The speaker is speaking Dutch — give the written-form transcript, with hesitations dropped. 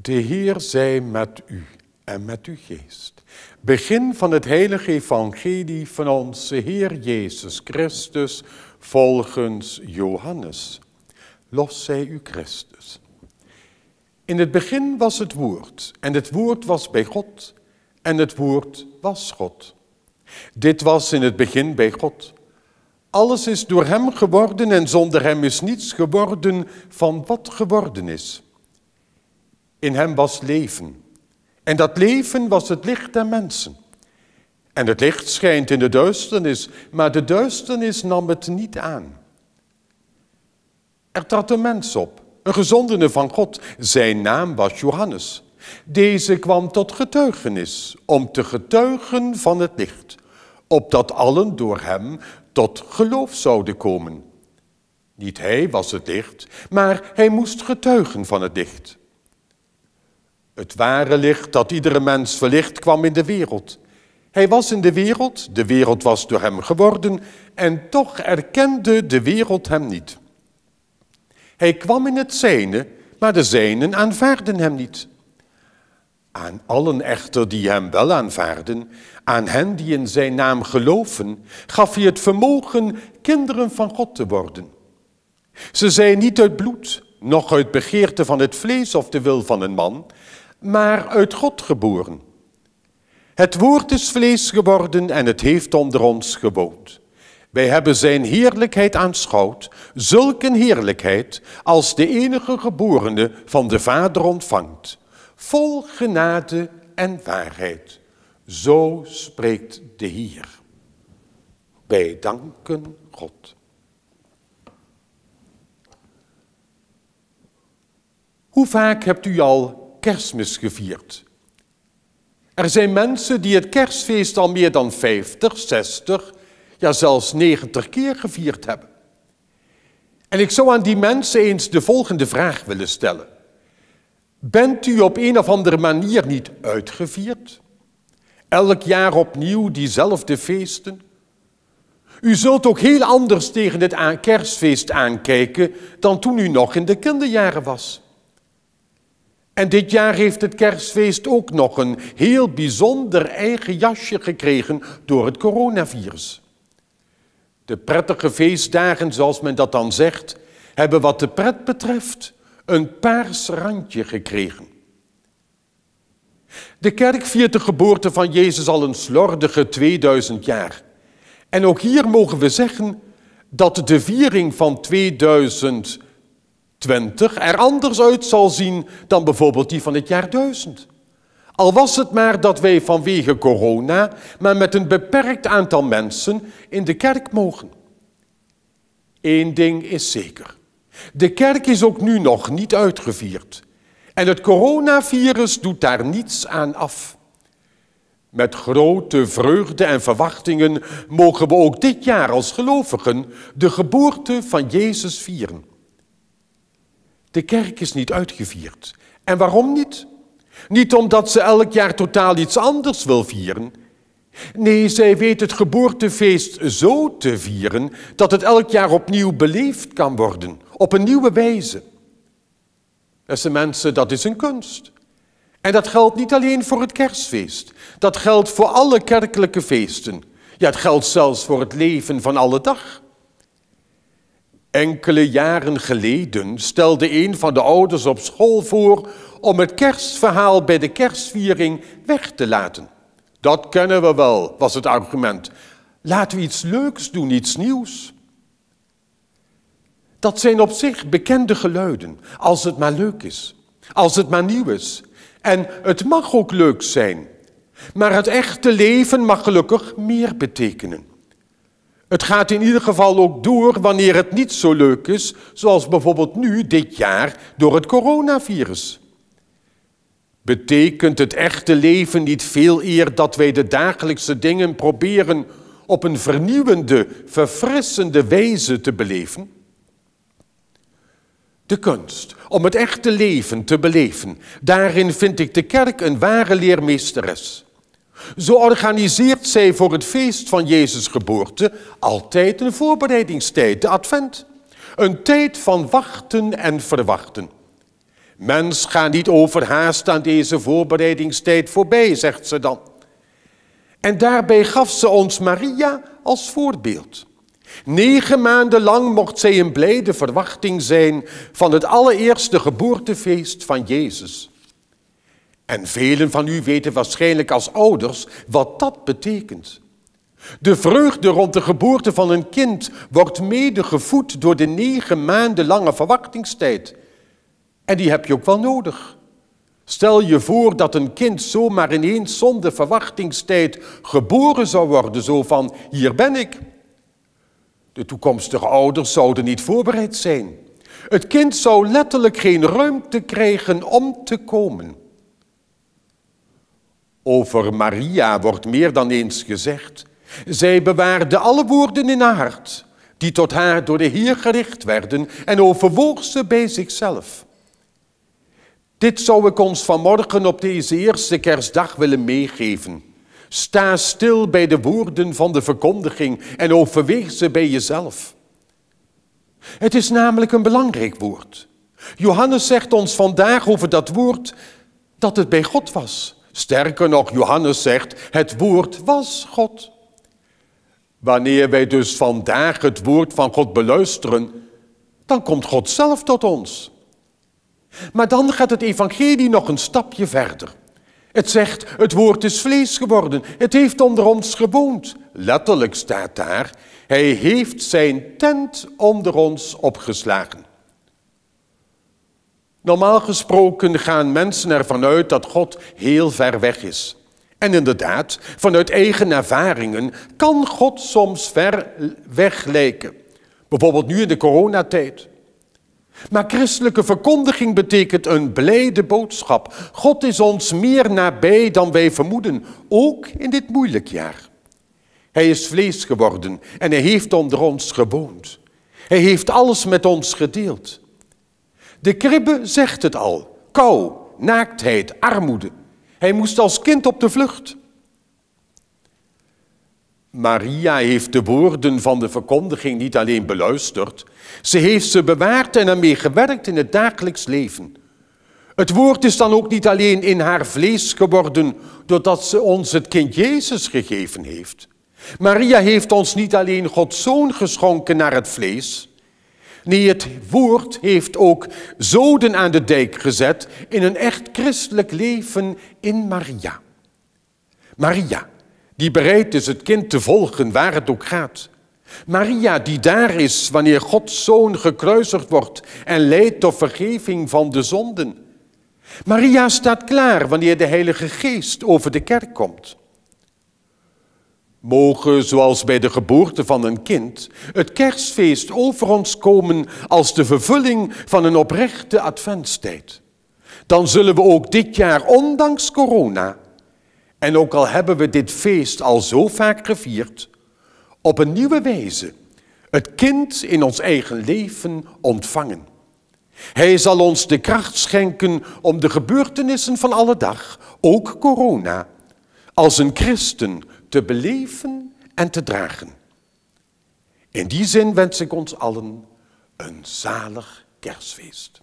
De Heer zij met u en met uw geest. Begin van het heilige evangelie van onze Heer Jezus Christus volgens Johannes. Lof zij u Christus. In het begin was het woord en het woord was bij God en het woord was God. Dit was in het begin bij God. Alles is door hem geworden en zonder hem is niets geworden van wat geworden is. In hem was leven en dat leven was het licht der mensen. En het licht schijnt in de duisternis, maar de duisternis nam het niet aan. Er trad een mens op, een gezondene van God. Zijn naam was Johannes. Deze kwam tot getuigenis, om te getuigen van het licht, opdat allen door hem tot geloof zouden komen. Niet hij was het licht, maar hij moest getuigen van het licht. Het ware licht dat iedere mens verlicht kwam in de wereld. Hij was in de wereld was door hem geworden en toch erkende de wereld hem niet. Hij kwam in het zijne, maar de zijnen aanvaarden hem niet. Aan allen echter die hem wel aanvaarden, aan hen die in zijn naam geloven, gaf hij het vermogen kinderen van God te worden. Ze zijn niet uit bloed, noch uit begeerte van het vlees of de wil van een man, maar uit God geboren. Het woord is vlees geworden en het heeft onder ons gewoond. Wij hebben zijn heerlijkheid aanschouwd, zulke heerlijkheid als de enige geborene van de Vader ontvangt, vol genade en waarheid. Zo spreekt de Heer. Wij danken God. Hoe vaak hebt u al Kerstmis gevierd? Er zijn mensen die het kerstfeest al meer dan 50, 60, ja zelfs 90 keer gevierd hebben. En ik zou aan die mensen eens de volgende vraag willen stellen. Bent u op een of andere manier niet uitgevierd? Elk jaar opnieuw diezelfde feesten? U zult ook heel anders tegen het kerstfeest aankijken dan toen u nog in de kinderjaren was. En dit jaar heeft het kerstfeest ook nog een heel bijzonder eigen jasje gekregen door het coronavirus. De prettige feestdagen, zoals men dat dan zegt, hebben wat de pret betreft een paars randje gekregen. De kerk viert de geboorte van Jezus al een slordige 2000 jaar. En ook hier mogen we zeggen dat de viering van 2020 er anders uit zal zien dan bijvoorbeeld die van het jaar 1000. Al was het maar dat wij vanwege corona maar met een beperkt aantal mensen in de kerk mogen. Eén ding is zeker. De kerk is ook nu nog niet uitgevierd. En het coronavirus doet daar niets aan af. Met grote vreugde en verwachtingen mogen we ook dit jaar als gelovigen de geboorte van Jezus vieren. De kerk is niet uitgevierd. En waarom niet? Niet omdat ze elk jaar totaal iets anders wil vieren. Nee, zij weet het geboortefeest zo te vieren dat het elk jaar opnieuw beleefd kan worden, op een nieuwe wijze. Beste mensen, dat is een kunst. En dat geldt niet alleen voor het kerstfeest. Dat geldt voor alle kerkelijke feesten. Ja, het geldt zelfs voor het leven van alle dag. Enkele jaren geleden stelde een van de ouders op school voor om het kerstverhaal bij de kerstviering weg te laten. Dat kennen we wel, was het argument. Laten we iets leuks doen, iets nieuws. Dat zijn op zich bekende geluiden, als het maar leuk is, als het maar nieuw is. En het mag ook leuk zijn, maar het echte leven mag gelukkig meer betekenen. Het gaat in ieder geval ook door wanneer het niet zo leuk is, zoals bijvoorbeeld nu, dit jaar, door het coronavirus. Betekent het echte leven niet veel eer dat wij de dagelijkse dingen proberen op een vernieuwende, verfrissende wijze te beleven? De kunst om het echte leven te beleven, daarin vind ik de kerk een ware leermeesteres. Zo organiseert zij voor het feest van Jezus' geboorte altijd een voorbereidingstijd, de advent. Een tijd van wachten en verwachten. Mens, ga niet overhaast aan deze voorbereidingstijd voorbij, zegt ze dan. En daarbij gaf ze ons Maria als voorbeeld. 9 maanden lang mocht zij in blijde verwachting zijn van het allereerste geboortefeest van Jezus. En velen van u weten waarschijnlijk als ouders wat dat betekent. De vreugde rond de geboorte van een kind wordt mede gevoed door de 9 maanden lange verwachtingstijd. En die heb je ook wel nodig. Stel je voor dat een kind zomaar ineens zonder verwachtingstijd geboren zou worden, zo van, hier ben ik. De toekomstige ouders zouden niet voorbereid zijn. Het kind zou letterlijk geen ruimte krijgen om te komen. Over Maria wordt meer dan eens gezegd. Zij bewaarde alle woorden in haar hart, die tot haar door de Heer gericht werden, en overwoog ze bij zichzelf. Dit zou ik ons vanmorgen op deze eerste kerstdag willen meegeven. Sta stil bij de woorden van de verkondiging en overweeg ze bij jezelf. Het is namelijk een belangrijk woord. Johannes zegt ons vandaag over dat woord dat het bij God was. Sterker nog, Johannes zegt, het woord was God. Wanneer wij dus vandaag het woord van God beluisteren, dan komt God zelf tot ons. Maar dan gaat het evangelie nog een stapje verder. Het zegt, het woord is vlees geworden, het heeft onder ons gewoond. Letterlijk staat daar, hij heeft zijn tent onder ons opgeslagen. Normaal gesproken gaan mensen ervan uit dat God heel ver weg is. En inderdaad, vanuit eigen ervaringen kan God soms ver weg lijken. Bijvoorbeeld nu in de coronatijd. Maar christelijke verkondiging betekent een blijde boodschap. God is ons meer nabij dan wij vermoeden, ook in dit moeilijk jaar. Hij is vlees geworden en hij heeft onder ons gewoond. Hij heeft alles met ons gedeeld. De kribbe zegt het al, kou, naaktheid, armoede. Hij moest als kind op de vlucht. Maria heeft de woorden van de verkondiging niet alleen beluisterd, ze heeft ze bewaard en ermee gewerkt in het dagelijks leven. Het woord is dan ook niet alleen in haar vlees geworden, doordat ze ons het kind Jezus gegeven heeft. Maria heeft ons niet alleen Gods Zoon geschonken naar het vlees. Nee, het woord heeft ook zoden aan de dijk gezet in een echt christelijk leven in Maria. Maria, die bereid is het kind te volgen waar het ook gaat. Maria, die daar is wanneer Gods Zoon gekruisigd wordt en leidt tot vergeving van de zonden. Maria staat klaar wanneer de Heilige Geest over de kerk komt. Mogen, zoals bij de geboorte van een kind, het kerstfeest over ons komen als de vervulling van een oprechte adventstijd. Dan zullen we ook dit jaar, ondanks corona, en ook al hebben we dit feest al zo vaak gevierd, op een nieuwe wijze het kind in ons eigen leven ontvangen. Hij zal ons de kracht schenken om de gebeurtenissen van alle dag, ook corona, als een christen te beleven en te dragen. In die zin wens ik ons allen een zalig kerstfeest.